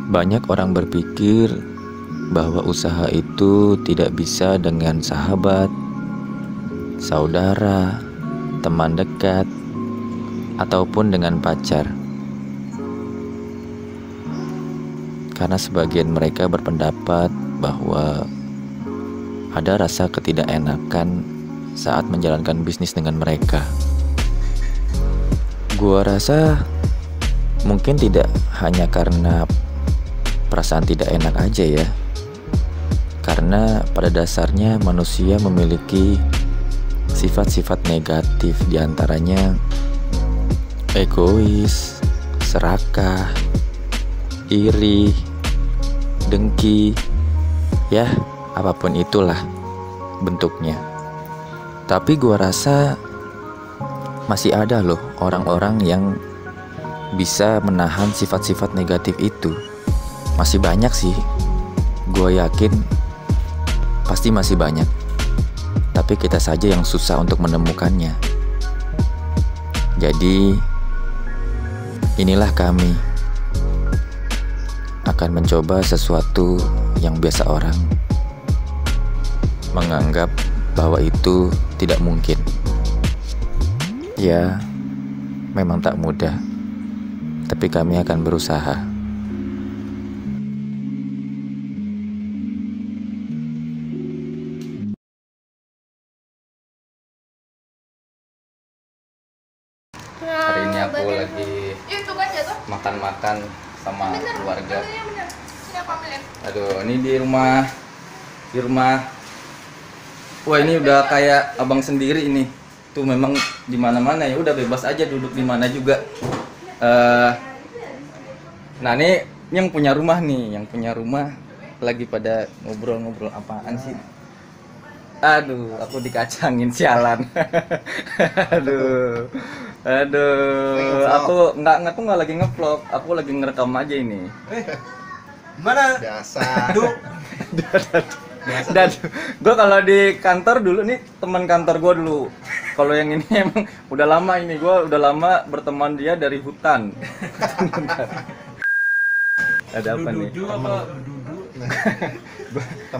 Banyak orang berpikir bahwa usaha itu tidak bisa dengan sahabat, saudara, teman dekat, ataupun dengan pacar. Karena sebagian mereka berpendapat bahwa ada rasa ketidakenakan saat menjalankan bisnis dengan mereka. Gua rasa mungkin tidak hanya karena perasaan tidak enak aja ya. Karena pada dasarnya manusia memiliki sifat-sifat negatif, diantaranya egois, serakah, iri, dengki, ya apapun itulah bentuknya. Tapi gua rasa masih ada loh orang-orang yang bisa menahan sifat-sifat negatif itu. Masih banyak sih, gua yakin pasti masih banyak. Tapi kita saja yang susah untuk menemukannya. Jadi inilah kami akan mencoba sesuatu yang biasa orang menganggap bahwa itu tidak mungkin. Ya, memang tak mudah, tapi kami akan berusaha. Hari ini aku lagi makan-makan sama keluarga. Aduh, ini di rumah. Wah, ini udah kayak abang sendiri ini. Tuh memang di mana-mana ya, udah bebas aja duduk di mana juga. Nah, ini yang punya rumah lagi pada ngobrol-ngobrol apaan sih? Aduh, aku dikacangin sialan. Aduh, aku nggak lagi ngevlog, aku lagi ngerekam aja ini. Mana? Biasa. Dan gue kalau di kantor dulu nih, teman kantor gue dulu. Kalau yang ini emang udah lama ini, gue udah lama berteman dia dari hutan. Ada apa nih?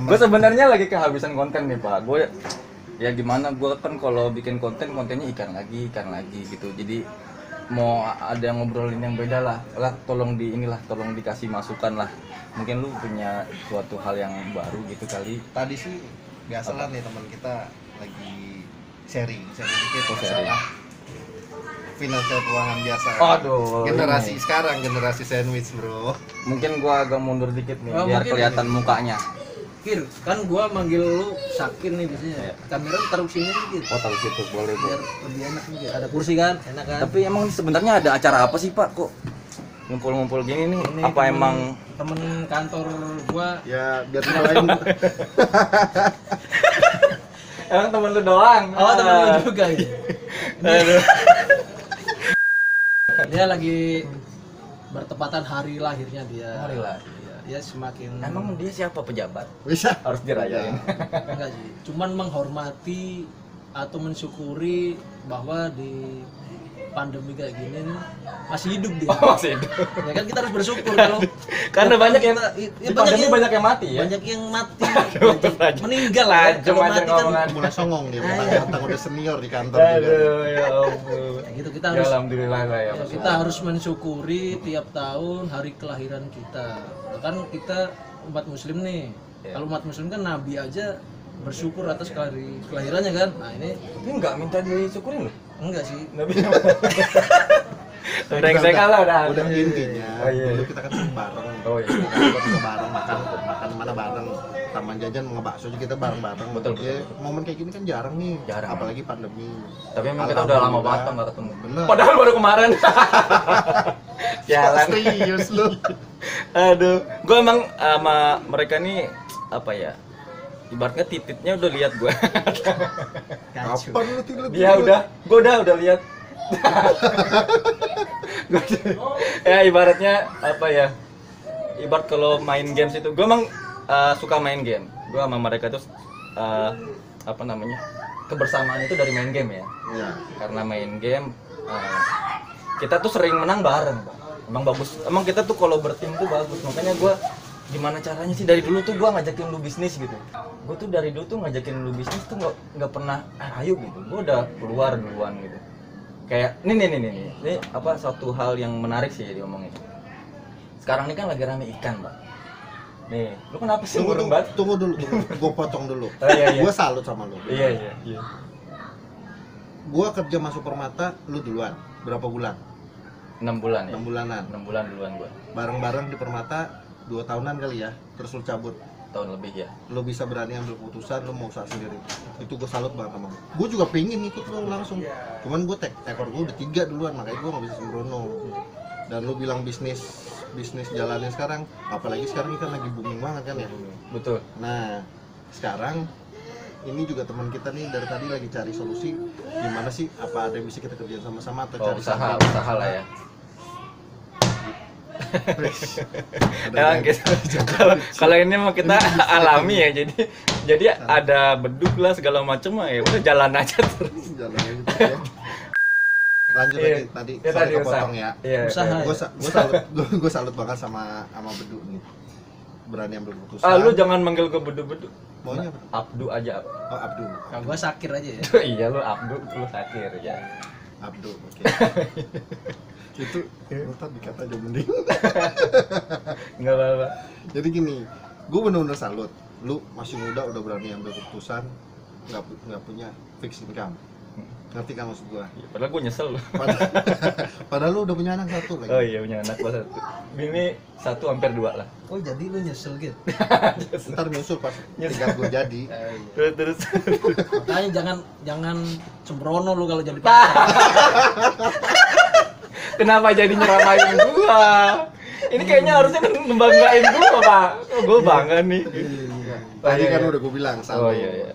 Gue sebenarnya lagi kehabisan konten nih Pak. Gue ya gimana, gue kan kalau bikin kontennya ikan lagi gitu. Jadi mau ada yang ngobrolin yang beda lah, tolong dikasih masukan lah. Mungkin lu punya suatu hal yang baru gitu kali. Tadi sih biasalah nih teman kita lagi sharing dikit Sharing. masalah finansial keuangan biasa. Aduh, Generasi ini. sekarang generasi sandwich, bro. Mungkin gua agak mundur dikit nih Oh, biar mungkin kelihatan mukanya. Kir, kan gua manggil lu Sakin nih biasanya. Iya. Kamera taruh sini dikit. Oh, taruh situ boleh, Bu. Biar lebih enak nih. Ada kursi kan? Enak kan? Tapi emang sebenarnya ada acara apa sih, Pak? Kok ngumpul-ngumpul gini nih? Ini Apa emang temen kantor gua Ya biar lain. emang temen lu doang? temen lu juga gitu. Aduh. Dia lagi bertepatan hari lahirnya dia. Hari lah. Iya, dia semakin Emang dia siapa, pejabat? Bisa. Harus dirayain. enggak sih. Cuman menghormati atau mensyukuri bahwa di pandemi kayak gini nih, masih hidup dia. Oh, masih hidup. Ya kan kita harus bersyukur kalau Karena banyak yang ya, di pandemi banyak yang mati ya. banyak yang mati, banyak meninggal lah. Tajam Kalau aja mati kan ngomongan. Mulai songong dia, Iya. mentang udah senior di kantor juga. Aduh, ya ampun. ya gitu kita Ya, harus alhamdulillah lah ya. kita harus mensyukuri tiap tahun hari kelahiran kita. Kan kita umat muslim nih. Ya. Kalau umat muslim kan nabi aja bersyukur atas kelahirannya kan. Nah, ini Tapi nggak minta disyukurin loh. enggak sih. Nggak bisa. Brengsek kalah udah. Udah intinya. Oh, iya. Dulu kita kan bareng. Oh iya. Kita juga bareng makan mana bareng. Taman Jajan mau ngebakso aja kita bareng-bareng. Betul, Ya, momen kayak gini kan jarang nih. Jarang. Apalagi pandemi. Tapi emang kita udah lama banget nggak ketemu. Bener. Padahal baru kemarin. Jalan. Serius lu. Aduh, gue emang sama mereka nih apa ya? Ibaratnya tititnya udah lihat gue. Kapan lu tidur? Dia gue udah lihat. Ya ibaratnya apa ya? Ibarat kalau main games itu, gue emang suka main game. Gue sama mereka tuh apa namanya? Kebersamaan itu dari main game ya. Iya. Karena main game kita tuh sering menang bareng, Pak. emang bagus, emang kita tuh kalau bertim tuh bagus. Makanya gue gimana caranya sih dari dulu tuh gue ngajakin lu bisnis gitu. Gue tuh dari dulu tuh ngajakin lu bisnis tuh nggak pernah ayo gitu. Gue udah keluar duluan gitu. Kayak ini apa suatu hal yang menarik sih diomongin. Sekarang ini kan lagi rame ikan, Pak. Nih, lu kenapa sih murung banget? Tunggu dulu, gue potong dulu. Oh, iya. Gue salut sama lu. Iya. Gue kerja masuk Permata, lu duluan. Berapa bulan? 6 bulan ya. 6 bulanan. 6 bulan duluan gua. Bareng-bareng di Permata 2 tahunan kali ya. Terus lu cabut. Tahun lebih ya. Lu bisa berani ambil keputusan, lu mau usaha sendiri. Itu gue salut banget sama lu. Gue juga pengen ikut lu langsung. Cuman gue ekor gue udah 3 duluan, makanya gue gak bisa sembrono. Dan lu bilang bisnis jalannya sekarang, apalagi sekarang ini kan lagi booming banget kan ya. Betul. Nah, sekarang ini juga teman kita nih dari tadi lagi cari solusi gimana sih, apa ada yang bisa kita kerjain sama-sama atau cari usaha lah ya. Ada Kalau ini mah kita alami ya, jadi ada beduk lah segala macam ya udah jalan aja terus. jalan gitu ya. Lanjut Iya. tadi Ya, sorry tadi kepotong ya. Iya. Usaha. Gue salut banget sama Bedu nih, berani ambil keputusan. Lu jangan manggil gue bedu-bedu. Maunya apa? Abdu aja. Oh, Abdul. Kalau gua sakir aja ya. Iya lu Abdu, lu Sakir ya. Abdul, oke. Itu ntar dikata aja mending. Enggak apa-apa. Jadi gini, gue bener-bener salut. Lu masih muda udah berani ambil keputusan, nggak punya fixed income. Ngerti kan maksud gue? Ya, padahal gue nyesel lu. Padahal lu udah punya anak satu lagi. Oh iya punya anak gua 1. Bini 1 hampir 2 lah. Oh jadi lu nyesel gitu. Ntar nyusul pas tinggal gue jadi. Terus. Makanya jangan sembrono lu kalau jadi pacar. Kenapa jadi nyeramain gua? Ini kayaknya harusnya membanggain gua, Pak. Oh, gua bangga nih. Tadi iya, kan iya. udah gue bilang sama Oh iya.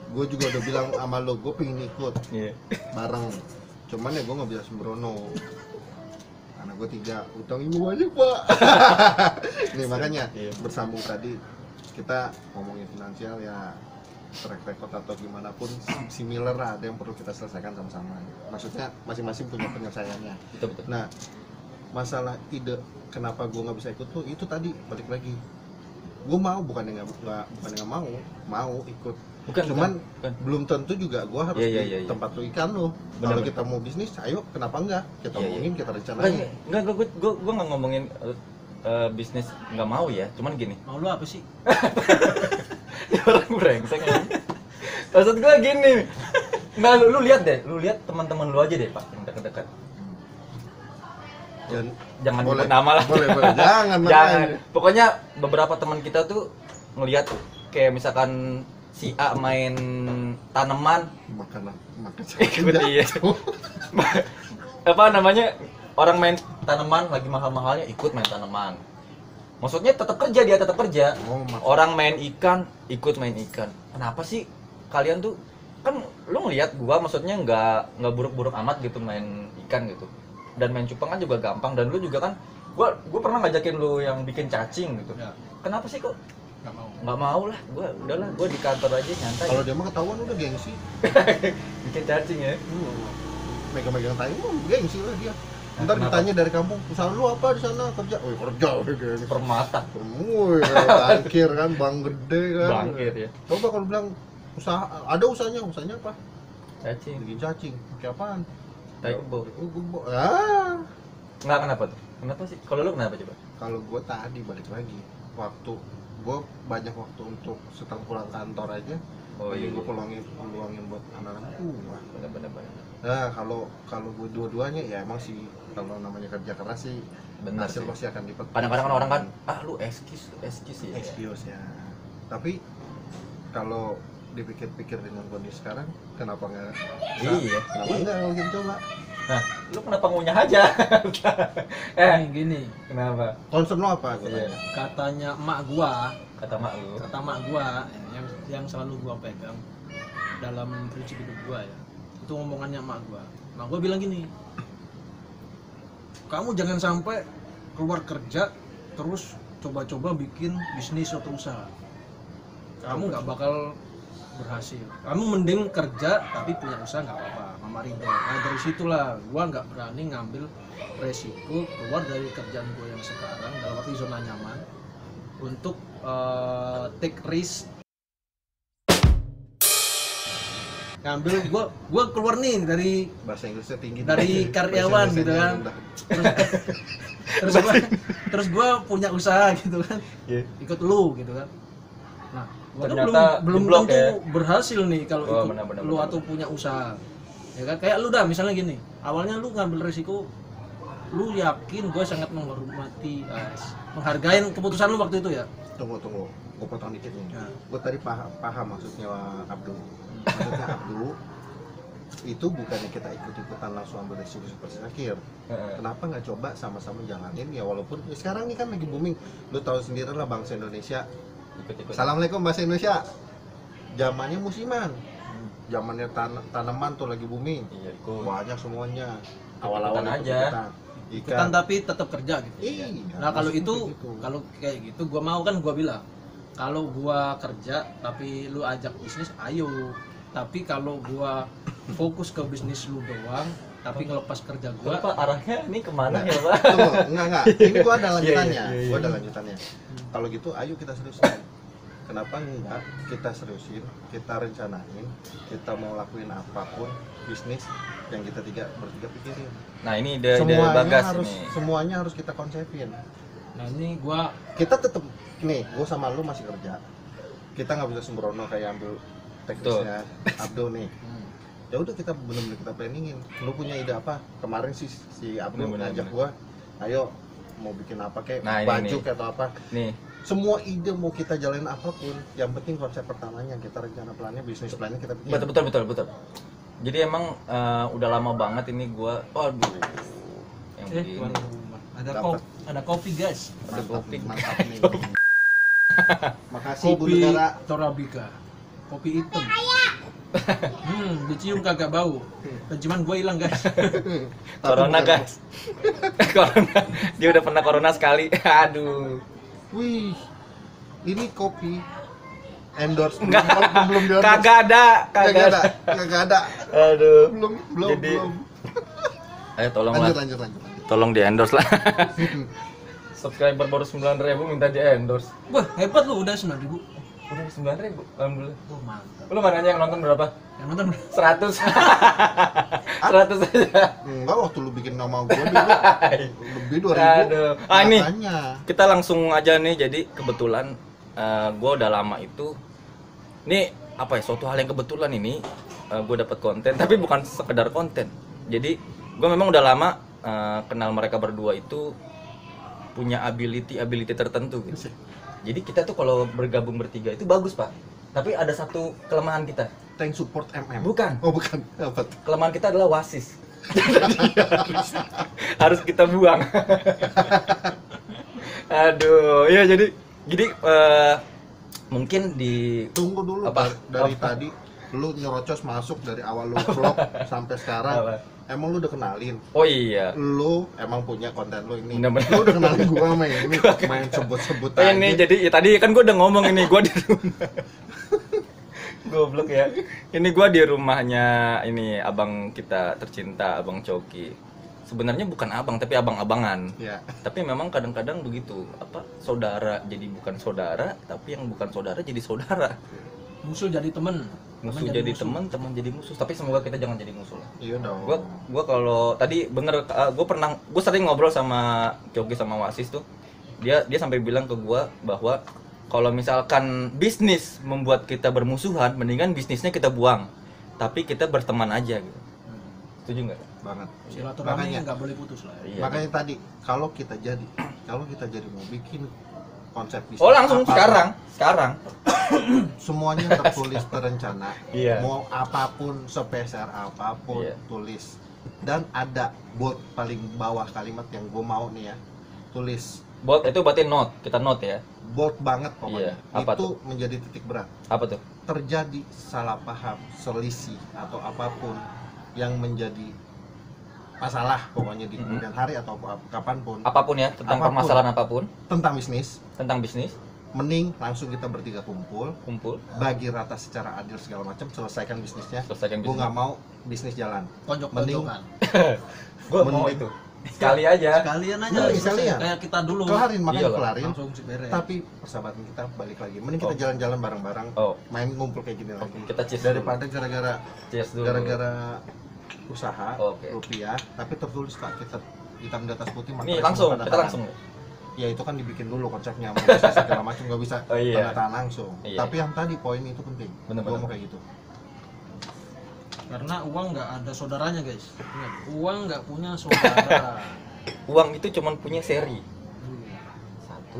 gue juga udah bilang sama lo, gue pengen ikut Iya. bareng. Cuman ya gue nggak bisa sembrono. Anak gue 3, utang ibu banyak pak. Nih makanya Iya. bersambung tadi kita ngomongin finansial ya, track record atau gimana pun similar lah, ada yang perlu kita selesaikan sama-sama. Maksudnya masing-masing punya penyelesaiannya. Betul. Nah, masalah ide kenapa gue nggak bisa ikut tuh itu tadi balik lagi. Gue mau, bukannya nggak mau ikut. Cuman belum tentu juga gue harus Iya. di tempat lu ikan lo. Benar, Kalau benar. kita mau bisnis, ayo kenapa enggak? Kita Iya, omongin, kita rencanain. Enggak, gua nggak ngomongin bisnis nggak mau ya. Cuman gini. Mau lu apa sih? Orang brengsek aja. Maksud gua gini. Nggak, lu lihat deh, lu lihat teman-teman lu aja deh, Pak, yang dekat-dekat. Jangan boleh, nyebut nama lah. Boleh. Jangan. Jangan. Pokoknya beberapa teman kita tuh ngelihat kayak misalkan si A main tanaman, Makan ikut dia. Apa namanya? Orang main tanaman lagi mahal-mahalnya ikut main tanaman. Maksudnya tetap kerja, dia tetap kerja. Oh, Orang main ikan ikut main ikan. Kenapa sih kalian tuh, kan lu ngelihat gua maksudnya nggak buruk-buruk amat gitu main ikan gitu. Dan main cupang kan juga gampang, dan lu juga kan gua pernah ngajakin lu yang bikin cacing gitu. Ya. Kenapa sih kok Nggak mau. nggak mau lah? Udahlah, gua di kantor aja nyantai. Kalau dia mah ketahuan udah gengsi. Bikin cacing ya. Megang-megang tai mah gengsi lah dia. Ntar Kenapa? ditanya dari kampung, usaha lu apa di sana kerja? Oh kerja, gengsi. Permata. Woi, tangkir kan, bang gede kan. Bangkit ya. Coba kalau bilang usaha, ada usahanya apa? Cacing. Bikin cacing, pakai apaan? Tai kebo. Kebo. Ah, Nggak, kenapa tuh? Kenapa sih? Kalau lu kenapa coba? kalau gue tadi balik lagi, waktu gue banyak waktu untuk setelah pulang kantor aja. Oh iya. Gue peluangin buat anak-anak gua. Benar. Nah, kalau gue dua-duanya ya emang sih, kalau namanya kerja keras sih Benar hasil sih. pasti akan dipetik. Kadang-kadang kan orang kan, lu excuse ya. excuse ya. Tapi kalau dipikir-pikir dengan kondisi sekarang, kenapa nggak? Iya. Kenapa nggak kalau kita coba? Nah, lu kenapa ngunyah aja? Gini, Kenapa? Concern lo apa? Gua Iya. tanya. katanya emak gua, Kata mak lu. yang selalu gua pegang dalam prinsip hidup gua ya. Itu ngomongannya emak gua. Emak gua bilang gini, kamu jangan sampai keluar kerja terus coba-coba bikin bisnis atau usaha. Kamu nggak bakal berhasil. Kamu mending kerja tapi punya usaha nggak apa-apa. sama ridho. Nah dari situlah gue nggak berani ngambil resiko keluar dari kerjaan gue yang sekarang dalam arti zona nyaman untuk take risk, ngambil gue keluar nih dari Bahasa Inggrisnya tinggi. dari karyawan gitu kan. Terus gue punya usaha gitu kan, ikut lu gitu kan. Nah gua kan Ternyata belum jeblok tentu ya. berhasil nih kalau Oh, ikut benar, lu atau punya usaha ya kan. Kayak lu dah misalnya gini, awalnya lu ngambil risiko, lu yakin gue sangat menghormati menghargai keputusan lu waktu itu ya. Tunggu, gue potong dikit nih. Ya. Gue tadi paham maksudnya Abdul. Maksudnya Abdul itu bukannya kita ikut-ikutan langsung ambil resiko seperti akhir. Kenapa nggak coba sama-sama jalanin ya, walaupun sekarang ini kan lagi booming. Lu tahu sendiri lah bangsa Indonesia. Assalamualaikum bahasa Indonesia. Zamannya musiman. Zamannya tanaman tuh lagi booming. Iya, ikut. Banyak semuanya. Awal-awal aja. Ikutan tapi tetap kerja gitu. Iya. Nah kalau maksudnya itu gitu. kalau kayak gitu gue mau kan, gue bilang kalau gue kerja tapi lu ajak bisnis ayo, tapi kalau gue fokus ke bisnis lu doang tapi ngelepas kerja gue. Pak arahnya ini kemana ya Pak? Tunggu, enggak. Ini gua ada lanjutannya. Iya. Gua ada lanjutannya. Kalau gitu, ayo kita seriusin. Kenapa enggak kita seriusin, kita rencanain, kita mau lakuin apapun bisnis yang kita bertiga pikirin. Nah ini ide Bagas ini. Semuanya harus kita konsepin. Nah ini gue Kita tetap nih, gua sama lu masih kerja. Kita nggak bisa sembrono kayak ambil teknisnya Abdul nih. Ya udah kita benar-benar kita planningin. Lu punya ide apa? Kemarin sih si Abdul ngajak gua, ayo mau bikin apa kayak Nah, baju ini. kayak atau apa. Nih, Semua ide mau kita jalanin apapun, yang penting konsep pertamanya kita rencana plannya, bisnis plannya kita bikin. betul. Jadi emang udah lama banget ini gua, aduh, yang begini. ada kopi guys, Ada kopi. Mantap nih. Makasih Bu kopi Negara. Torabika, kopi hitam. Dicium kagak bau. Penciuman gue hilang guys. Corona guys. Corona. Dia udah pernah corona sekali. Aduh. Wih, ini kopi endorse Enggak. belum di endorse. Kagak ada. Kagak ada. Aduh. Belum. Jadi- Ayo tolonglah. Lanjut. Tolong di endorse lah. Subscriber baru 9.000 minta di endorse. Wah hebat lu, udah 9.000. Udah 9.000. Alhamdulillah. Oh mantap. Lu mana yang nonton berapa? Yang nonton 100. 100 aja. Enggak, waktu lu bikin nama gua dulu lebih 2000. Aduh. Ah, ini. Makanya. Kita langsung aja nih, jadi kebetulan gue udah lama itu nih apa ya, suatu hal yang kebetulan ini gue dapat konten, tapi bukan sekedar konten. Jadi gue memang udah lama kenal mereka berdua itu punya ability tertentu gitu. Jadi kita tuh kalau bergabung bertiga itu bagus Pak, tapi ada satu kelemahan kita. Tank support MM. Bukan. Oh, bukan. Apa tuh? Kelemahan kita adalah wasis. harus kita buang. Aduh, ya jadi mungkin di Tunggu dulu Apa? dari Apa? tadi lu nyerocos masuk dari awal lu vlog sampai sekarang. Apa? Emang lu udah kenalin? oh iya. Lu emang punya konten lu ini. Bener-bener. Lu udah kenalin gua main ini main sebut-sebut Oh, ini aja. jadi ya, tadi kan gue udah ngomong ini gue di rumah. Goblok ya. Ini gue di rumahnya ini abang kita tercinta, Abang Coki. Sebenarnya bukan abang tapi abang-abangan. Ya. Tapi memang kadang-kadang begitu, apa saudara jadi bukan saudara, tapi yang bukan saudara jadi saudara. musuh jadi temen. Musuh jadi teman, teman jadi musuh. Tapi semoga kita jangan jadi musuh lah. Iya dong. Gua kalau tadi bener gue sering ngobrol sama Coki sama Wasis tuh. Dia sampai bilang ke gua bahwa kalau misalkan bisnis membuat kita bermusuhan, mendingan bisnisnya kita buang. Tapi kita berteman aja gitu. Setuju nggak? Banget. Silaturahmi Makanya- nggak boleh putus lah. Iya. Makanya tadi kalau kita jadi mau bikin konsep bisnis. Oh langsung apapun, sekarang. semuanya tertulis terencana. Iya. Mau apapun sebesar apapun Iya. tulis. Dan ada bold paling bawah kalimat yang gue mau nih ya. Tulis Bold itu berarti note, kita note ya. bold banget pokoknya. Iya. Apa Itu tuh? menjadi titik berat. Apa tuh? Terjadi salah paham, selisih atau apapun yang menjadi masalah pokoknya di kemudian hari atau kapanpun Apapun ya, tentang Apapun. permasalahan apapun, tentang bisnis, tentang bisnis, mending langsung kita bertiga kumpul, kumpul, bagi rata secara adil segala macam, selesaikan bisnisnya. selesaikan Gue bisnis. nggak mau bisnis jalan. Konjok-konjokan. Gue mau Mending- itu sekali aja. Sekalian aja. Nah, selesai. sekalian. Kayak kita dulu. Kelarin, makanya Iyalah. kelarin. Langsung beres. Tapi persahabatan kita balik lagi. Mending kita Oh. jalan-jalan bareng-barang, Oh, main ngumpul kayak gini lagi. kita cheers Daripada gara-gara cheers dulu. usaha Oke. rupiah, tapi tertulis Kak, kita hitam di atas putih. Nih matahari langsung, semua pada kita tangan. langsung. Ya itu kan dibikin dulu konsepnya, mau bisa segala macam nggak bisa Oh, iya. tanda tangan langsung. Iya. Tapi yang tadi poin itu penting. Bener-bener. Gua mau kayak gitu. Karena uang nggak ada saudaranya guys. Ingat, uang nggak punya saudara. Uang itu cuman punya seri. 1,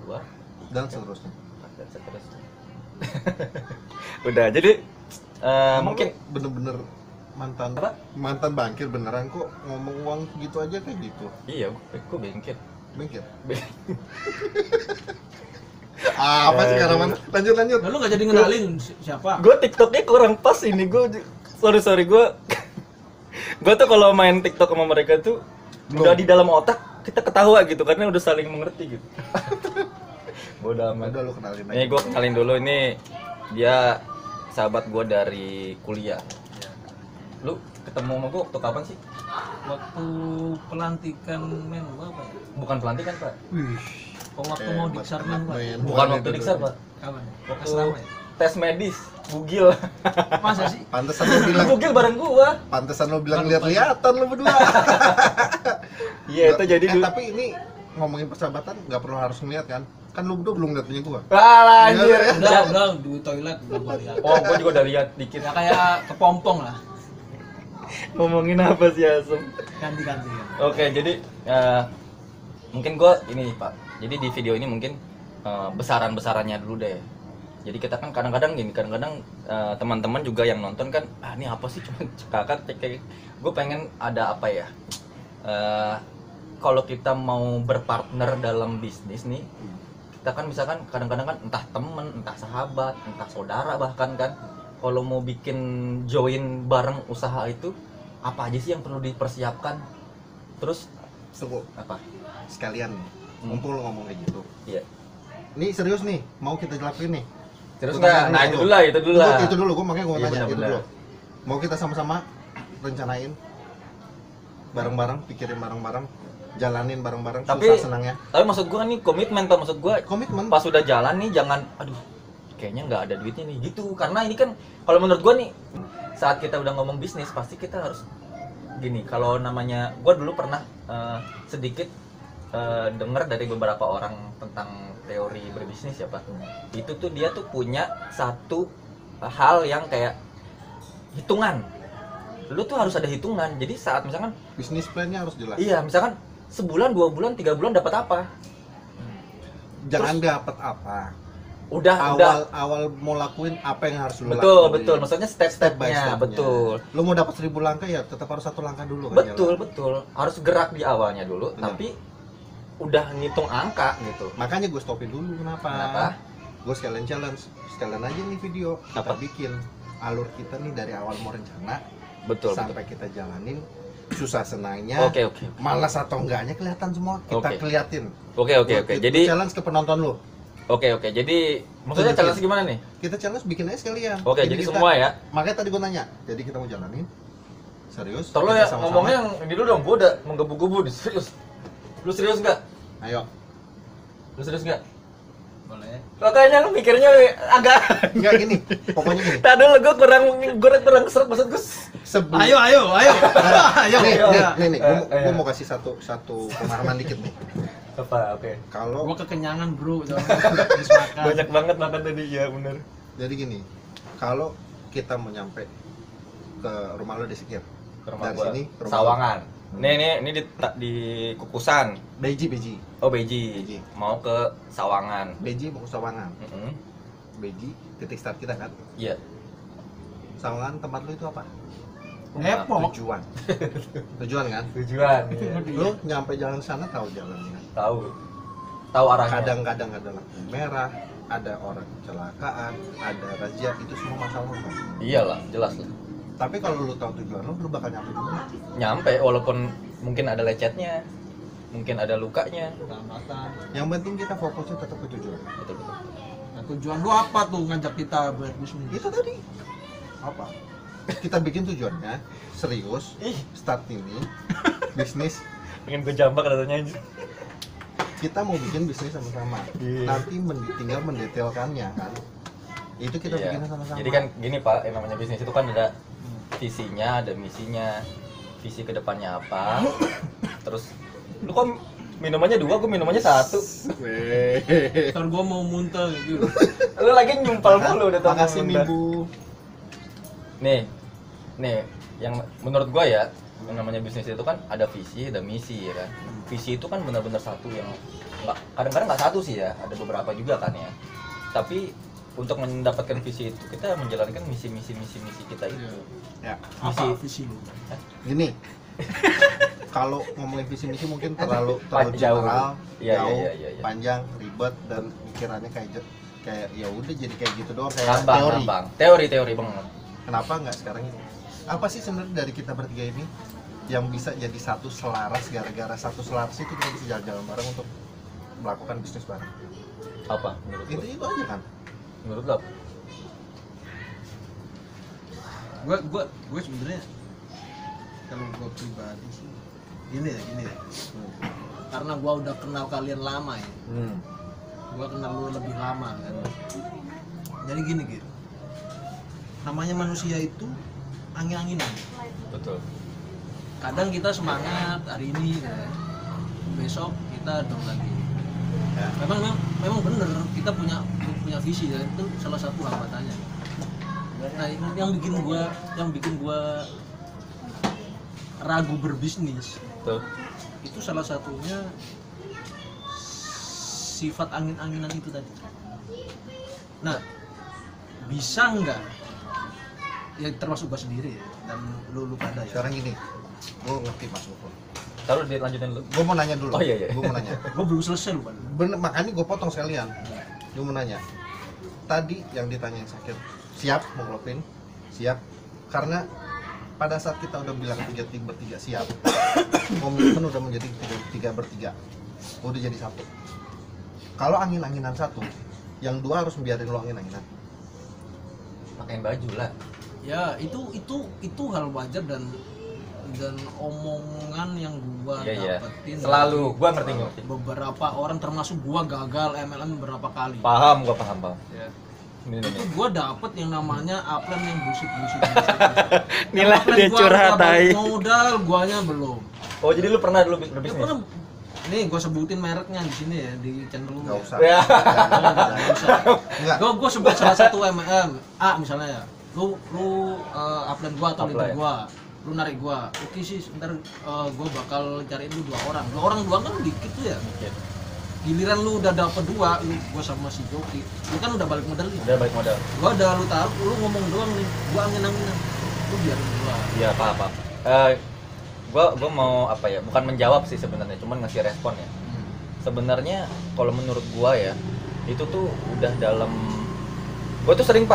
2, Dan seterusnya. 4 dan seterusnya. Udah, jadi Emang mungkin lu bener-bener mantan Apa? mantan bankir beneran kok ngomong uang gitu aja kayak gitu. iya, gue bengket. Bengkir. Apa sih Karaman? Lanjut. Lalu nggak jadi ngenalin siapa? Gue TikToknya kurang pas ini. Sorry gue gue tuh kalau main TikTok sama mereka tuh udah di dalam otak kita ketawa gitu karena udah saling mengerti gitu. Bodoh amat. Udah lu kenalin aja. Nih gue kenalin dulu, ini dia sahabat gue dari kuliah. Lu ketemu sama gue waktu kapan sih? Waktu pelantikan menlu apa ya? Bukan pelantikan pak. Oh, waktu mau diksarkan pak. Bukan waktu diksar pak. Kapan? Waktu Asrama ya? tes medis, bugil. Masa sih? Pantesan lu bilang Bugil bareng gua. lihat-lihatan lu berdua. Iya itu jadi dulu. Tapi ini ngomongin persahabatan nggak perlu harus ngeliat kan? Kan lu berdua belum lihat punya gua. Wah anjir. Udah di toilet udah gua lihat. Oh, gua juga udah lihat dikit. Ya kayak kepompong lah. Ngomongin apa sih Asem? Ganti-ganti ya. Oke, jadi mungkin gua ini Pak. Jadi di video ini mungkin besaran-besarannya dulu deh. Jadi kita kan kadang-kadang teman-teman juga yang nonton kan, ini apa sih cuma kakak kayak gue pengen ada apa ya? Kalau kita mau berpartner dalam bisnis nih, kita kan misalkan kadang-kadang kan entah temen, entah sahabat, entah saudara bahkan kan, kalau mau bikin join bareng usaha itu apa aja sih yang perlu dipersiapkan? Terus Tunggu, apa? sekalian nih. Ngumpul ngomong kayak gitu. Iya. Ini serius nih, mau kita jelasin nih. Terus Gua nggak? tanya Nah itu dulu lah. Itu dulu, gua makanya gua Iya, tanya itu benar-benar. dulu. Mau kita sama-sama rencanain bareng-bareng, pikirin bareng-bareng, jalanin bareng-bareng, Tapi- susah senangnya. Tapi maksud gua nih komitmen Pak, maksud gua Komitmen. pas udah jalan nih jangan aduh kayaknya nggak ada duitnya nih gitu, karena ini kan kalau menurut gua nih saat kita udah ngomong bisnis pasti kita harus gini. Kalau namanya gua dulu pernah sedikit dengar dari beberapa orang tentang teori berbisnis ya Pak. Itu tuh dia tuh punya satu hal yang kayak hitungan. Lu tuh harus ada hitungan. Jadi saat misalkan Bisnis plan-nya harus jelas. iya, misalkan sebulan, 2 bulan, 3 bulan dapat apa? Jangan dapat apa. Udah Awal mau lakuin apa yang harus lu betul lakuin. betul, maksudnya Step by step-stepnya step. betul. Lu mau dapat 1000 langkah ya tetap harus 1 langkah dulu kan. Betul, jalan. betul. Harus gerak di awalnya dulu, Benar. tapi udah ngitung angka gitu. Makanya gue stopin dulu. Kenapa? Gue sekalian challenge, sekalian aja nih video kita Apa? bikin alur kita nih dari awal mau rencana Betul, sampai kita jalanin susah senangnya, Oke. malas atau enggaknya kelihatan semua kita Oke. keliatin. Oke. Gua Jadi challenge ke penonton lu. oke. Jadi maksudnya Tunjukin. challenge gimana nih? Kita challenge bikin aja sekalian. Oke, jadi kita- semua ya. Makanya tadi gue nanya, jadi kita mau jalanin serius. Terus kita ya sama-sama. ngomongnya yang ini dulu dong, gua udah menggebu-gebu nih, serius. Lu serius nggak? Ayo. Lu serius nggak? Boleh. Lo kayaknya lu mikirnya agak Enggak gini, pokoknya gini. tadi dulu gua kurang seret, maksud gua Sebelum Ayo. Ayo. nih, ayo. gue mau kasih satu pemahaman dikit nih. apa? Oke. Kalau Gua kekenyangan bro, jangan habis makan. Banyak banget makan tadi ya, bener. jadi gini, kalau kita mau nyampe ke rumah lo di Sikir, Ke rumah dari gua. sini ke rumah Sawangan. Ini di Kukusan. Beji, Oh, Beji. Beji. Mau ke Sawangan. Beji mau ke Sawangan. Mm-mm. Beji titik start kita kan. Iya. Sawangan tempat lo itu apa? Depok. Tujuan kan? Tujuan. Iya. Lo nyampe jalan sana tahu jalannya. Tahu arahnya. Kadang-kadang ada lampu merah, ada orang kecelakaan, ada razia, itu semua masalah lo. Iyalah, jelas lah. Tapi kalau lo tahu tujuan lo bakal nyampe dulu. Nyampe walaupun mungkin ada lecetnya, mungkin ada lukanya. Tambatan. Yang penting kita fokusnya tetap ke tujuan. Betul. Nah, tujuan lu apa tuh ngajak kita berbisnis? Itu tadi apa? kita bikin tujuannya serius, start ini bisnis. Pengen gue jambak katanya anjir. Kita mau bikin bisnis sama-sama. Nanti tinggal mendetailkannya kan. Itu kita bikin sama-sama. Jadi kan gini Pak, yang namanya bisnis itu kan ada visinya, ada misinya. Visi kedepannya apa? Terus lu kok minumannya 2, gue minumannya 1. Ntar gua mau muntah gitu. Lu lagi nyumpal mulu udah tau. Makasih nih Bu. Nih, yang menurut gua ya, yang namanya bisnis itu kan ada visi, ada misi ya kan. Visi itu kan benar-benar satu yang kadang-kadang nggak satu sih ya, ada beberapa juga kan ya. Tapi untuk mendapatkan visi itu kita menjalankan misi kita itu. Ya. Apa visi lu? Gini. Kalau ngomongin visi misi mungkin terlalu Jauh. general, Iya, jauh, iya. panjang, ribet dan pikirannya kayak ya udah jadi kayak gitu doang kayak Teori banget. Kenapa nggak sekarang ini? Apa sih sebenarnya dari kita bertiga ini yang bisa jadi satu selaras, gara-gara satu selaras itu kita bisa jalan-jalan bareng untuk melakukan bisnis bareng? Apa menurut lu? Itu aja kan? Menurut lu apa? Gue sebenarnya kalau gue pribadi sih gini ya. Karena gue udah kenal kalian lama ya. Gue kenal lu lebih lama kan. Jadi gini gitu. Namanya manusia itu angin-anginan. Betul. Kadang kita semangat hari ini ya. Besok kita down lagi. Ya. Memang bener kita punya visi dan itu salah satu hambatannya. Nah, yang bikin gua ragu berbisnis Tuh. itu salah satunya sifat angin-anginan itu tadi. Nah, bisa nggak ya termasuk gua sendiri ya, dan lu pada ya. Sekarang gini, gue ngerti Mas Gofo. Taruh dilanjutin lu. Gue mau nanya dulu. Oh, iya. Gue mau nanya. Gua belum selesai lu kan. Bener, makanya gue potong sekalian. Gue mau nanya. Tadi yang ditanyain Sakir, siap mau ngelopin? Siap. Karena pada saat kita udah bilang bertiga siap, komitmen udah menjadi tiga bertiga, udah jadi satu. Kalau angin-anginan satu, yang dua harus membiarin lo angin-anginan. Pakein baju lah. Ya itu hal wajar dan omongan yang gua Iya. dapetin Selalu, dari gua ngerti. beberapa orang termasuk gua gagal MLM beberapa kali. Paham. Ya. Ini. Itu gua dapet yang namanya upline yang bullshit. Inilah Upline dia gua curhat, udah balik tai. modal, guanya belum. Oh, jadi lu pernah dulu Ya, berbisnis? pernah. Nih gua sebutin mereknya di sini ya di channel lu. Nggak Ya. usah. Ya. Nggak usah. Enggak. Gua sebut salah satu MLM A misalnya ya. Lu upline gua atau leader Upline. gua, lu narik gua. Oke sih, sebentar gua bakal cariin lu 2 orang. 2 orang doang kan dikit tuh ya. Giliran lu udah dapet 2, gua sama si Joki, lu kan udah balik modal nih. Udah baik modal. Gua udah lu taruh, lu ngomong doang nih, gua angin-anginan. Lu biarin gua. Iya, paham. Gua mau apa ya? Bukan menjawab sih sebenarnya, cuman ngasih respon ya. Sebenarnya kalau menurut gua ya, itu tuh udah dalam gua tuh sering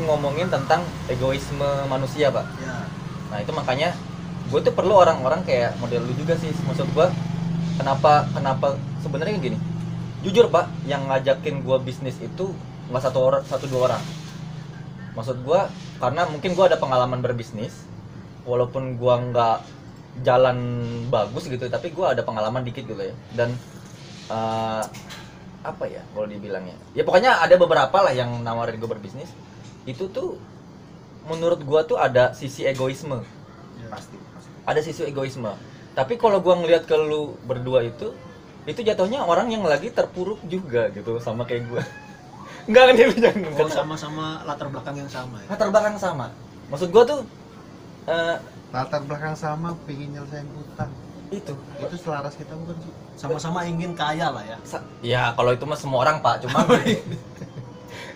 ngomongin tentang egoisme manusia, Pak. Ya. Nah, itu makanya gua tuh perlu orang-orang kayak model lu juga sih. Maksud gua kenapa sebenarnya gini. Jujur, Pak, yang ngajakin gua bisnis itu nggak satu dua orang. Maksud gua karena mungkin gua ada pengalaman berbisnis, walaupun gua nggak jalan bagus gitu, tapi gua ada pengalaman dikit gitu ya. Dan apa ya kalau dibilangnya, ya pokoknya ada beberapa lah yang nawarin gue berbisnis. Itu tuh menurut gue tuh ada sisi egoisme. Pasti. Ada sisi egoisme. Tapi kalau gue ngelihat ke lu berdua itu jatuhnya orang yang lagi terpuruk juga gitu sama kayak gue. Enggak kan, dia jangan. Oh, sama-sama latar belakang yang sama ya. Latar belakang sama. Maksud gue tuh Latar belakang sama, pengen nyelesain utang. itu Selaras kita bukan sih? Sama-sama ingin kaya lah ya. ya kalau itu mah semua orang, Pak, cuma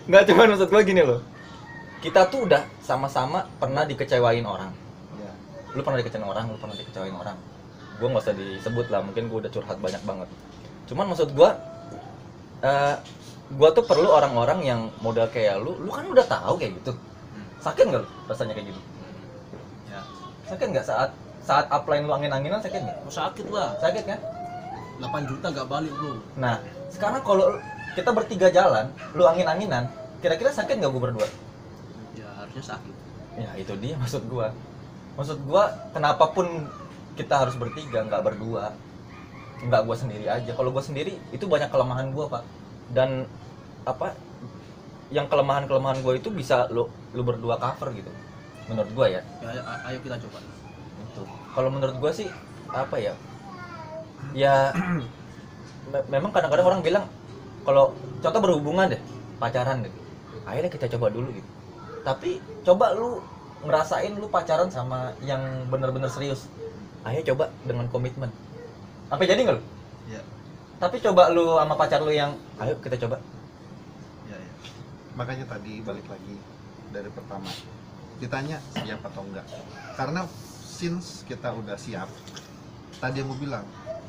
nggak, cuma maksud gue gini loh, kita tuh udah sama-sama pernah dikecewain orang. Ya. Lu pernah dikecewain orang, gue nggak usah disebut lah, mungkin gue udah curhat banyak banget. Cuman maksud gue tuh perlu orang-orang yang modal kayak lu kan udah tahu kayak gitu. Sakit nggak lu rasanya kayak gitu? Ya. Sakit nggak saat upline lu angin-anginan, sakit nggak? Oh, sakit lah. Sakit kan? 8 juta gak balik bro. Nah, sekarang kalau kita bertiga jalan, lu angin-anginan, kira-kira sakit nggak gue berdua? Ya harusnya sakit. Ya itu dia maksud gua kenapa pun kita harus bertiga, nggak berdua, nggak gua sendiri aja. Kalau gua sendiri itu banyak kelemahan gua, Pak, dan apa yang kelemahan gua itu bisa lu berdua cover gitu menurut gua ya. Ayo kita coba. Itu kalau menurut gua sih apa ya, ya memang kadang-kadang orang bilang kalau contoh berhubungan deh, pacaran deh, akhirnya kita coba dulu gitu. Tapi coba lu ngerasain lu pacaran sama yang bener-bener serius, ayo coba dengan komitmen, sampai jadi nggak lu? Ya. Tapi Coba lu sama pacar lu yang ayo kita coba. Ya, ya. makanya tadi balik lagi dari pertama ditanya siap atau enggak, karena since kita udah siap, tadi yang gue bilang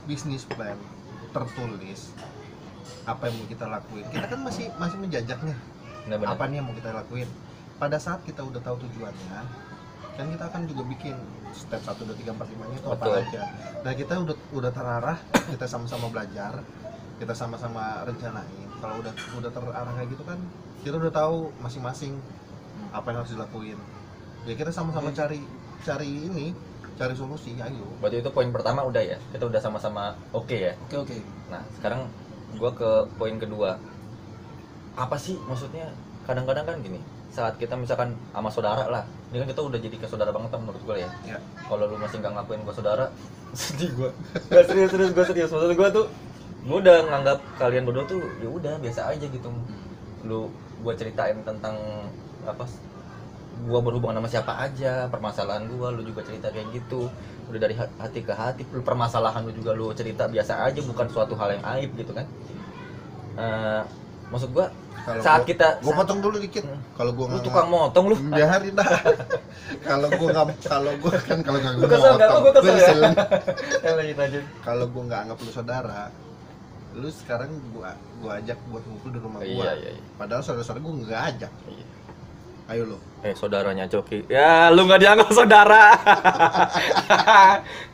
bisnis plan tertulis apa yang mau kita lakuin, kita kan masih menjajaknya Bener-bener. apa nih yang mau kita lakuin. Pada saat kita udah tahu tujuannya, kan kita akan juga bikin step 1, 2, 3, 4, 5 nya itu apa Betul. aja. Dan kita udah terarah, kita sama-sama belajar, kita sama-sama rencanain. Kalau udah terarah kayak gitu kan, kita udah tahu masing-masing apa yang harus dilakuin. Ya kita sama-sama cari solusi, ayo. Berarti itu poin pertama udah ya, kita udah sama-sama oke ya. Oke. Nah sekarang gua ke poin kedua. Apa sih maksudnya, kadang-kadang kan gini, saat kita misalkan sama saudara lah, ini kan kita udah jadi ke saudara banget lah menurut gue ya. Ya. Kalau lu masih nggak ngakuin gue saudara, sedih gue. Gak serius, gue serius. Maksud gue tuh, gue udah nganggap kalian berdua tuh ya udah biasa aja gitu. Lu gue ceritain tentang apa, gue berhubungan sama siapa aja, permasalahan gue, lu juga cerita kayak gitu. Udah dari hati ke hati, permasalahan lu juga lu cerita biasa aja, bukan suatu hal yang aib gitu kan. Maksud gue, saat kita gue potong dulu dikit. Kalau gue lu tukang motong lu. biarin dah. Kalau gue Lu kesel nggak? Gue kesel ya. kesel. Lanjut lanjut. Kalau gue nggak anggap lu saudara, lu sekarang gue ajak buat ngumpul di rumah gue. Iya. Padahal saudara-saudara gue nggak ajak. Iya. Ayo lo. Saudaranya Coki. Ya, lu nggak dianggap saudara.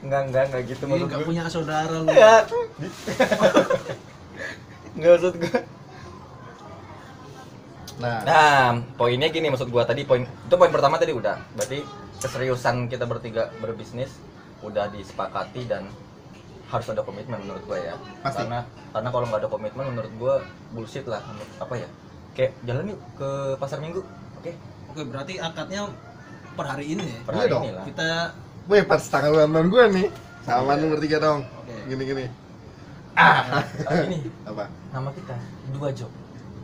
Enggak gitu Ini maksud nggak gue. punya saudara lu. Ya. Nggak maksud gue. Nah, poinnya gini, maksud gua tadi poin pertama tadi udah. Berarti keseriusan kita bertiga berbisnis udah disepakati dan harus ada komitmen menurut gua ya. Pasti. Karena kalau nggak ada komitmen menurut gua bullshit lah. Apa ya? Kayak jalan yuk ke pasar Minggu. Oke. Oke, berarti akadnya per hari ini ya. Per Iya hari dong. ini lah. Kita Weh, pas tanggal ulang tahun gue nih. Sama nomor 3 dong. Oke. Gini. Ini Apa? nama kita dua job.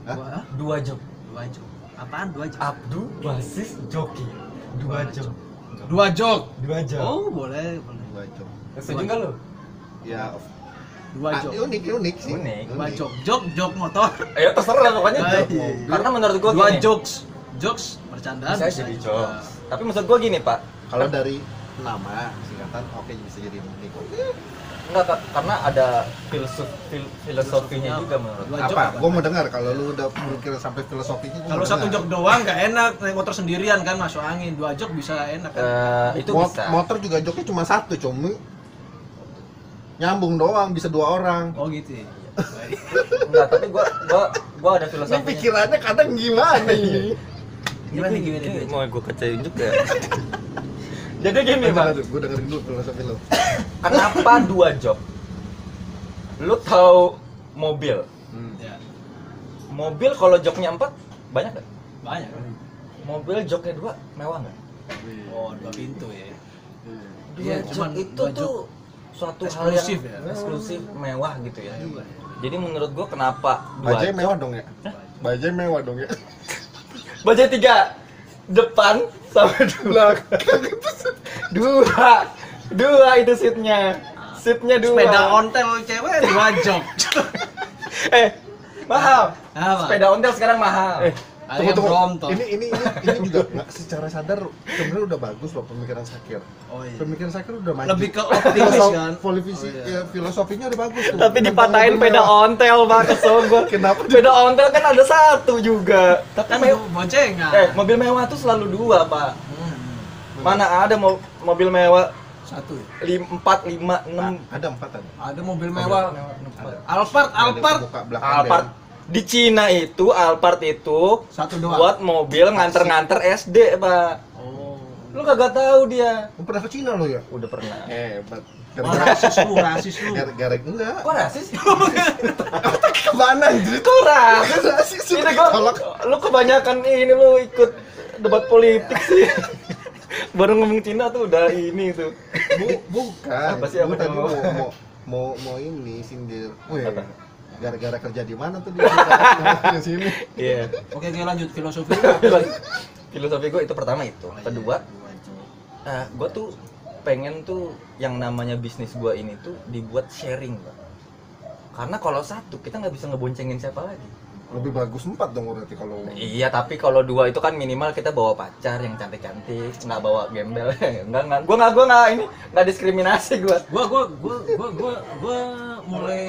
Hah? dua Dua job. apaan dua job? Abdu Basis Joki. Dua job. Dua jok. Dua job. Oh, boleh. Dua jok. Setuju nggak lu? Ya, Dua jok. unik sih. Unik. Dua jok motor. Ayo terserah pokoknya. Baik. Karena menurut gua Dua gini. jokes bercandaan Bisa jadi jokes. Tapi maksud gua gini, Pak. Kalau dari nama singkatan, oke bisa jadi unik. Enggak, karena ada filosofinya juga menurut Dua gua. jok Apa? apa? Gue mau dengar kalau lu udah berpikir sampai filosofinya. gua Kalau mau satu dengar. jok doang nggak enak, naik motor sendirian kan masuk angin. Dua jok bisa enak kan? Itu Mot- bisa. Motor juga joknya cuma satu, cuma nyambung doang, bisa 2 orang. Oh gitu ya. Baik. Enggak, tapi gua ada Ini filosofinya. pikirannya kadang gimana ini? Gimana gimana? Ini mau gua kacain juga. Jadi gini, Pak. Gue dengerin dulu filosofi lu. Kenapa dua job? Lu tahu mobil? Ya, Mobil kalau joknya 4 banyak nggak? banyak kan? Mobil joknya 2 mewah nggak? Oh, dua pintu ya. Dua Iya, jok cuman itu dua tuh suatu hal eksklusif yang ya. eksklusif, mewah gitu ya. Iya. Jadi menurut gua kenapa dua Bajai jok? mewah dong ya? Bajai mewah dong ya? Bajai 3 depan sama belakang. dua itu seatnya 2. Sepeda ontel cewek dua jok. Mahal. Apa? Sepeda ontel sekarang mahal. Ada yang Brompton. Ini juga nggak secara sadar sebenarnya udah bagus loh pemikiran Sakir. Oh iya. Pemikiran Sakir udah maju. Lebih ke optimis kan? Filosofinya udah bagus tuh. Tapi dipatahin peda ontel, Pak, kesel gua. Kenapa? Peda ontel kan ada 1 juga. Tapi Kan boncengan. mobil mewah tuh selalu 2, Pak. Hmm. Mana ada mobil mewah Satu ya? 4, 5, 6. Ada 4 tadi. Ada mobil mewah. Ada. Alphard. Buka belakang Alphard. Di Cina itu Alphard itu Satu doang. buat mobil nganter-nganter SD, Pak. Oh. Lu kagak tahu dia. Lu pernah ke Cina lo ya? Udah pernah. Hebat. Oh, rasis lu. Gara-gara enggak. Kok rasis? Kemana anjir? Kok rasis? Rasis sih. Ini gua, lu kebanyakan ini lu ikut debat politik sih. Baru ngomong Cina tuh udah ini tuh. Bukan. Apa sih, apa Gua tadi yang mau ini sindir. Wih. Apa? Gara-gara kerja di mana tuh di sini? Iya. Oke, lanjut filosofi. Filosofi gue itu pertama itu. Kedua, gue tuh pengen tuh yang namanya bisnis gue ini tuh dibuat sharing, Pak. Karena kalau satu kita nggak bisa ngeboncengin siapa lagi. Lebih bagus 4 dong berarti kalau. Iya, tapi kalau 2 itu kan minimal kita bawa pacar yang cantik-cantik, nggak bawa gembel. Enggak. Gue nggak ini, nggak diskriminasi gue. Gua mulai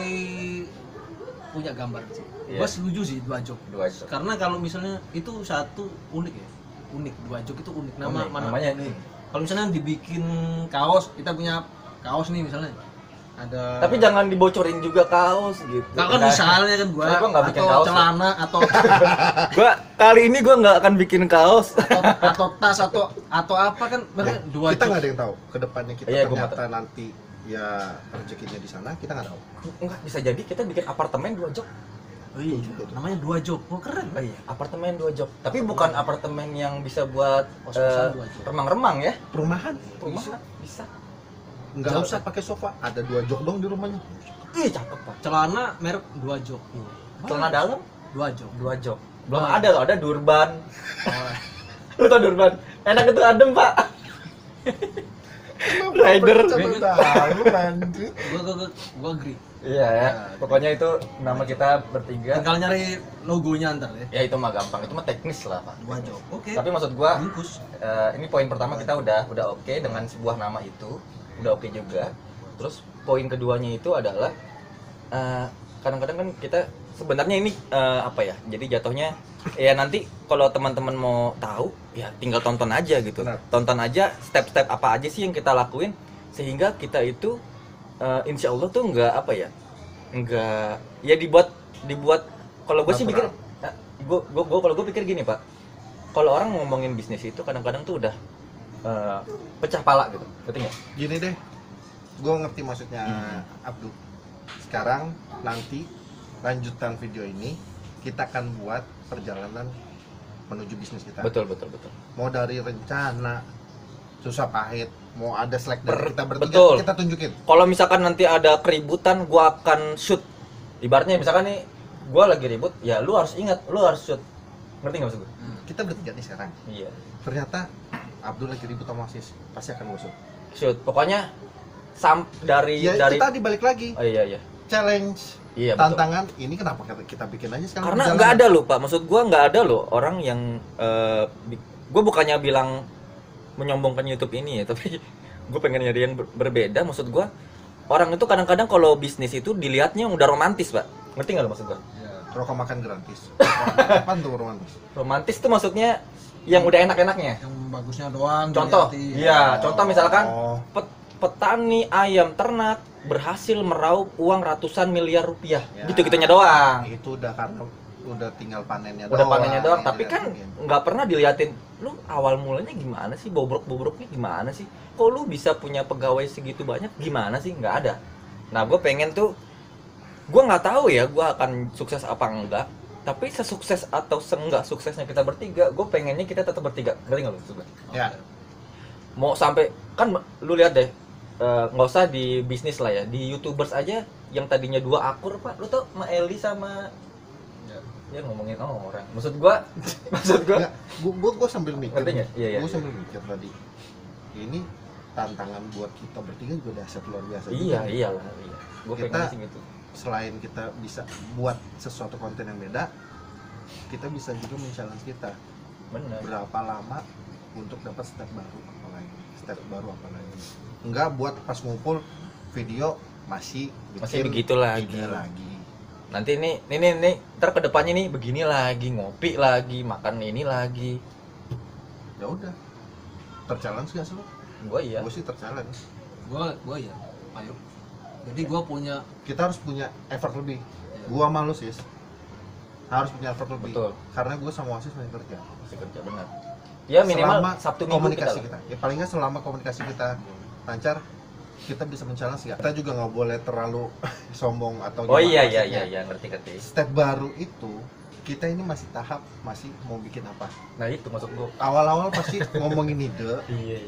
punya gambar sih. Iya. Gua setuju sih 2 jok. 2 jok. Karena kalau misalnya itu satu unik ya. Unik, 2 jok itu unik. Namanya ini. kalau misalnya dibikin kaos, kita punya kaos nih misalnya. Ada Tapi jangan dibocorin juga kaos gitu. kan misalnya kan gua nggak bikin atau kaos. celana atau Kali ini gue nggak akan bikin kaos. atau tas atau apa kan berarti 2 Kita jok. nggak ada yang tahu kedepannya kita Iya, gua ternyata nanti ya rezekinya di sana kita nggak tahu. Enggak, bisa jadi kita bikin apartemen 2 jok. Oh iya, namanya 2 jok. Oh keren. Oh iya, apartemen 2 jok. Tapi bukan apartemen yang bisa buat Kos-kosan 2 jok. remang-remang ya. Perumahan Perumahan bisa. nggak usah pakai sofa, ada 2 jok dong di rumahnya. Ih, cakep, Pak. Celana merek 2 jok. Celana dalam 2 jok. 2 jok. Belum ada loh, ada Durban. Lu tau Durban? Enak itu adem, Pak. Rider. Gua agree. Iya ya. Pokoknya itu nama kita bertiga. Tinggal nyari logonya ntar ya. Ya itu mah gampang, itu mah teknis lah, Pak. 2 jok. Oke. Tapi maksud gua Bungkus. ini poin pertama kita udah oke dengan sebuah nama itu, udah oke juga. Terus poin keduanya itu adalah kadang-kadang kan kita sebenarnya ini apa ya? Jadi jatuhnya ya nanti kalau teman-teman mau tahu ya tinggal tonton aja gitu. Benar. Tonton aja step-step apa aja sih yang kita lakuin sehingga kita itu insya Allah tuh nggak apa ya? Nggak ya dibuat kalau gue sih pikir gue kalau gue pikir gini, Pak. Kalau orang ngomongin bisnis itu kadang-kadang tuh udah pecah pala gitu, ngerti nggak? Gini deh, gue ngerti maksudnya Abdul. Sekarang nanti lanjutan video ini kita akan buat perjalanan menuju bisnis kita. Betul. Mau dari rencana susah pahit, mau ada slack dari kita bertiga, betul. kita tunjukin. Kalau misalkan nanti ada keributan, gua akan shoot. Ibaratnya misalkan nih, gua lagi ribut, ya lu harus ingat, lu harus shoot. Ngerti nggak maksud gue? Kita bertiga nih sekarang. Iya. Ternyata Abdul lagi ribut sama Sis, pasti akan gue shoot. Shoot. Pokoknya dari Ya dari. itu tadi balik lagi. Oh iya. Challenge, Iya, betul. tantangan. Ini kenapa kita bikin aja sekarang? Karena berjalan. nggak ada loh, Pak. Maksud gua nggak ada loh orang yang gua bukannya bilang menyombongkan YouTube ini ya, tapi gue pengen nyari yang berbeda. Maksud gua orang itu kadang-kadang kalau bisnis itu dilihatnya udah romantis, Pak. Ngerti nggak lo maksud gua? Rokok makan gratis. Apaan tuh romantis? Romantis tuh maksudnya yang udah enak-enaknya. Yang bagusnya doang. Contoh, diliatin. iya, contoh misalkan Oh. petani ayam ternak berhasil meraup uang ratusan miliar rupiah, Ya, gitu-gitunya doang. Itu udah karena udah tinggal panennya Udah panennya doang, yang tapi kan diliatin. nggak pernah diliatin. Lu awal mulanya gimana sih, bobrok-bobroknya gimana sih? Kok lu bisa punya pegawai segitu banyak? Gimana sih? Nggak ada. Nah, gue pengen tuh, gue nggak tahu ya, gue akan sukses apa enggak. Tapi sesukses atau seenggak suksesnya kita bertiga, gue pengennya kita tetap bertiga. Ngerti nggak lu maksud gue? Ya. Mau sampai kan lu lihat deh, nggak usah di bisnis lah ya, di YouTubers aja yang tadinya 2 akun, Pak. Lu tau Ma Eli sama ya ngomongin orang. Maksud gua Nggak, gua sambil mikir. Ngerti nggak? Iya. Gua sambil mikir tadi. Ini tantangan buat kita bertiga juga dahsyat luar biasa. iya juga. iyalah iya. Gua Kita- pengen sih gitu. Selain kita bisa buat sesuatu konten yang beda, kita bisa juga men-challenge kita. Bener. Berapa lama untuk dapat step baru apa lagi? Step baru apa lagi? Enggak buat pas ngumpul video masih Begitu lagi. ide lagi. Nanti ini ntar kedepannya nih begini lagi, ngopi lagi, makan ini lagi. Ya udah. Terchallenge gak sih lo? Gua iya. Gue sih terchallenge. Gua ya. Ayo. Jadi gua punya Kita harus punya effort lebih. Gua malu sih. harus punya effort lebih. Betul. Karena gue sama Wasis masih kerja. Masih kerja benar. Ya minimal Selama Sabtu Minggu komunikasi kita. kita. Ya paling nggak selama komunikasi kita lancar, kita bisa men-challenge ya. Kita juga nggak boleh terlalu sombong atau Oh gimana, iya maksudnya. ngerti. Step baru itu kita ini masih tahap masih mau bikin apa. Nah itu maksud gua. Awal-awal pasti ngomongin ide, Iya.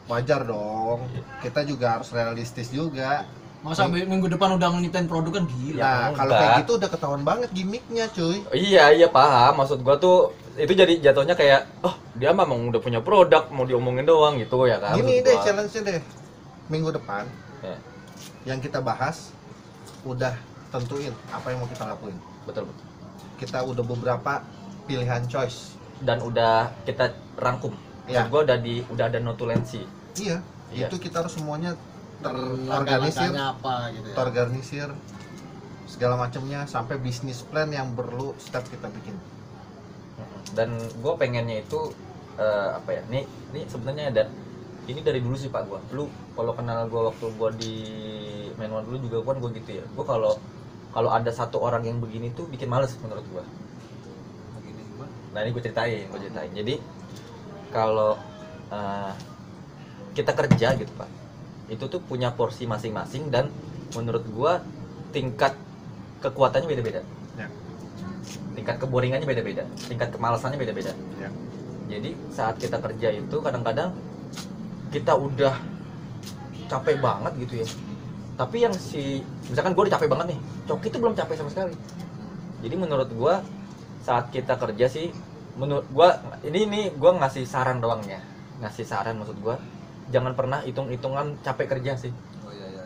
wajar dong. Kita juga harus realistis juga. Masa minggu depan udah nyiptain produk kan gila. Nah, kalau enggak. kayak gitu udah ketahuan banget gimmicknya, cuy. Iya paham. Maksud gua tuh itu jadi jatuhnya kayak dia memang udah punya produk mau diomongin doang gitu ya kan. Gini maksud deh gua. challenge-nya deh. Minggu depan Ya, yang kita bahas udah tentuin apa yang mau kita lakuin. betul. Kita udah beberapa pilihan choice. Dan udah kita rangkum. Maksud Iya. gua udah ada notulensi. Iya, Iya. itu kita harus semuanya Langkah-langkahnya apa gitu ya. terorganisir segala macamnya sampai bisnis plan yang perlu step kita bikin. Dan gue pengennya itu apa ya, ini sebenarnya ada ini dari dulu sih Pak. Lu kalau kenal gue waktu gue di Menwan dulu juga kan gue gitu ya, gue kalau ada satu orang yang begini tuh bikin males menurut gue. Begini gimana? Nah ini gue ceritain jadi kalau kita kerja gitu Pak, itu tuh punya porsi masing-masing dan menurut gue tingkat kekuatannya beda-beda, Ya. tingkat keboringannya beda-beda, tingkat kemalasannya beda-beda. Ya. Jadi saat kita kerja itu kadang-kadang kita udah capek banget gitu ya. Tapi yang misalkan gue udah capek banget nih, Coki itu belum capek sama sekali. Jadi menurut gue saat kita kerja sih, menurut gue ini gue ngasih saran doang ya, ngasih saran maksud gue jangan pernah hitung-hitungan capek kerja sih. Oh iya.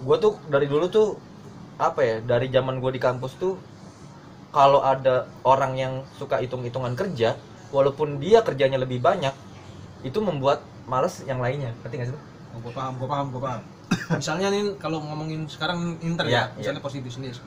Gue tuh dari dulu tuh apa ya, dari zaman gue di kampus tuh kalau ada orang yang suka hitung-hitungan kerja, walaupun dia kerjanya lebih banyak, itu membuat males yang lainnya. Ngerti nggak sih? Oh, gue paham. Misalnya nih kalau ngomongin sekarang Inter Iya, ya, misalnya posisi bisnis.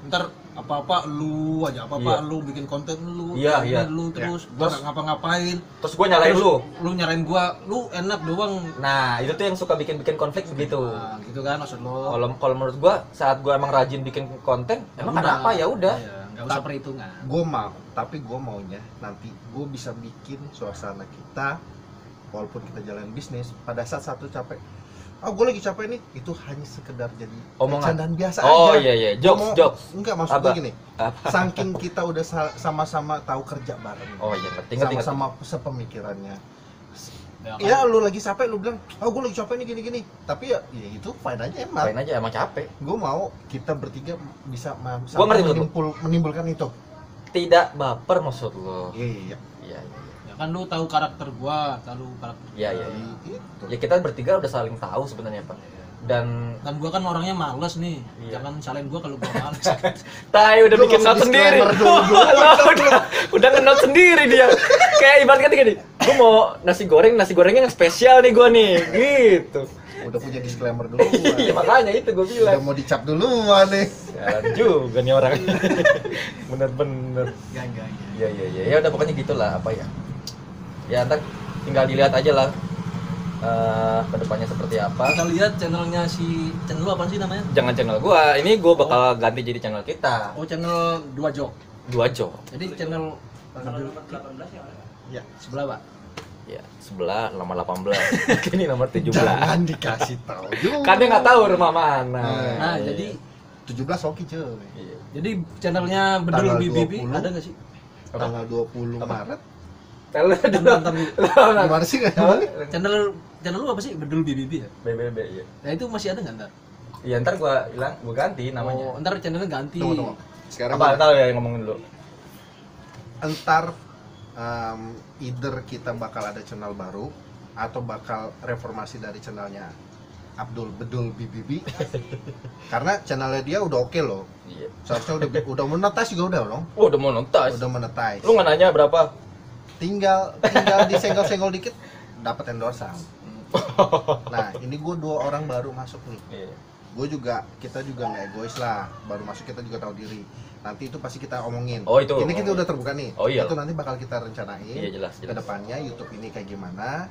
Ntar apa-apa lu aja, Iya. lu bikin konten lu, Iya, ini iya. lu terus gua nggak ngapa-ngapain. Terus gue nyalain Terus lu. Lu nyarain gua, lu enak doang. Nah itu tuh yang suka bikin konflik begitu. Nah, gitu kan maksud lo. Kalau menurut gue saat gue emang rajin bikin konten, emang kenapa ya udah. Iya, nggak usah perhitungan. Gue mau, tapi gue maunya nanti gue bisa bikin suasana kita walaupun kita jalan bisnis pada saat satu capek. Gue lagi capek nih, itu hanya sekedar jadi Omongan. bercandaan biasa Oh aja. iya, Gua jokes. Enggak, maksud Apa? gue gini. Apa? Saking kita udah sama-sama tahu kerja bareng. Oh iya ngerti. Sama-sama sepemikirannya. Ya, kan? Iya, lu lagi capek, lu bilang, gue lagi capek nih gini-gini. Tapi ya itu fine aja emang. Main aja emang capek. Gue mau kita bertiga bisa Gua ngerti, menimbulkan itu. Tidak baper maksud lo. Iya. Iya. Ya kan lu tahu karakter gua, tahu karakter. Iya. Itu. Ya kita bertiga udah saling tahu sebenarnya Pak. Dan Dan gua kan orangnya males nih. Iya. Jangan salahin gua kalau gua males. Tai udah Lu bikin nggak note usah sendiri. disclaimer dulu. udah nge-note sendiri dia. Kayak ibarat kata gini, gue mau nasi gorengnya yang spesial nih gue nih, gitu. Udah punya disclaimer dulu. Iya makanya itu gue Udah bilang. mau dicap duluan nih. Jalan juga nih orang. Bener-bener. Enggak. Iya. Ya udah pokoknya gitulah apa ya. Ya ntar tinggal dilihat aja lah. Kedepannya seperti apa. Kita lihat channelnya channel lu apa sih namanya? Jangan channel gua, ini gua bakal ganti jadi channel kita. Oh, channel 2 Jok. 2 Jok. Jadi channel Ya, sebelah, Pak. Ya, sebelah nomor 18. Ini nomor 17. jangan dikasih tahu juga. Kan dia nggak tahu rumah mana. Nah, Iya. jadi 17 oke cuy. Iya. jadi channelnya Bedul Tanggal BBB 20. ada nggak sih? Tanggal 20 Maret. Kalau Ntar Gimana sih nggak tahu nih? channel lu apa sih? Bedul BBB ya? BBB iya. Nah, itu masih ada nggak ntar? Iya ntar gua ganti namanya. Oh, ntar channelnya ganti. Tunggu. Sekarang Apa tahu ya yang ngomongin dulu. entar either kita bakal ada channel baru atau bakal reformasi dari channelnya Abdul Bedul BBB. Karena channelnya dia udah oke loh. Iya. Seharusnya udah monetize juga udah loh. Oh, udah monetize. Udah monetize. Lu nggak nanya berapa? Tinggal disenggol-senggol dikit dapat endorsan. Nah, ini gue 2 orang baru masuk nih. Iya. Kita juga nggak egois lah, baru masuk kita juga tahu diri. Nanti itu pasti kita omongin. Oh, itu Ini kita omongin. udah terbuka nih. Oh, iya. Itu nanti bakal kita rencanain. Iya, jelas. Kedepannya YouTube ini kayak gimana,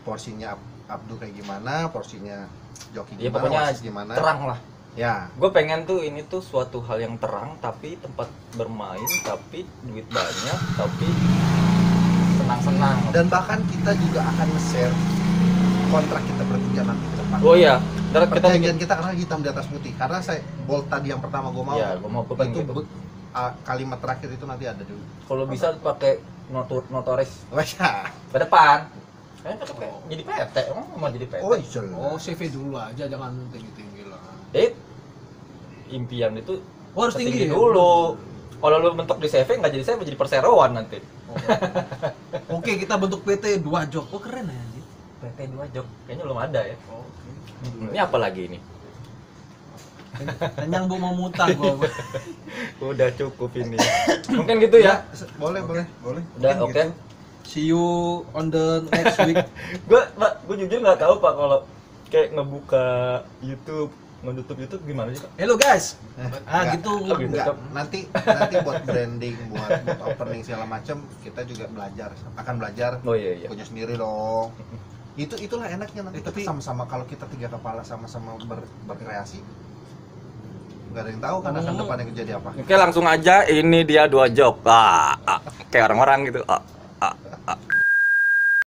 porsinya Abdul kayak gimana, porsinya Joki Iya gimana, pokoknya Wasis gimana. terang lah. Ya. Gue pengen tuh ini tuh suatu hal yang terang tapi tempat bermain, tapi duit banyak, tapi senang-senang. Dan bahkan kita juga akan nge-share kontrak kita bertiga nanti ke depan. Oh iya, ntar kita Perjanjian kita karena hitam di atas putih. Karena saya bold tadi yang pertama gue mau. Iya, gue mau pengen itu gitu. Kalimat terakhir itu nanti ada dulu. Kalau bisa pakai notaris Wah, ya. ke depan. Kayaknya pakai jadi PT, emang mau jadi PT. Oh, iya. Oh, CV dulu aja, jangan tinggi-tinggi lah. Impian itu Oh, harus tinggi ya? dulu. Kalau lu mentok di CV nggak jadi CV, jadi perseroan nanti. Oke, kita bentuk PT 2 jok. Oh, keren ya anjir. PT 2 jok, kayaknya belum ada ya. Oke. Ini apa lagi ini? Kenyang bu mau muntah gua. Udah cukup ini. Mungkin gitu ya. Boleh. Udah Mungkin oke. gitu. See you on the next week. Gue jujur nggak tahu Pak kalau kayak ngebuka YouTube, nge-YouTube YouTube gimana sih Pak? Hello guys. Enggak. Gitu. Oh, gitu. Enggak, nanti buat branding, buat opening segala macam kita juga akan belajar Oh iya. punya sendiri dong. Itulah enaknya nanti Tapi- kita sama-sama kalau kita tiga kepala sama-sama berkreasi. Nggak ada yang tahu kan akan depannya jadi apa. Oke langsung aja ini dia 2 jok. Kayak orang-orang gitu.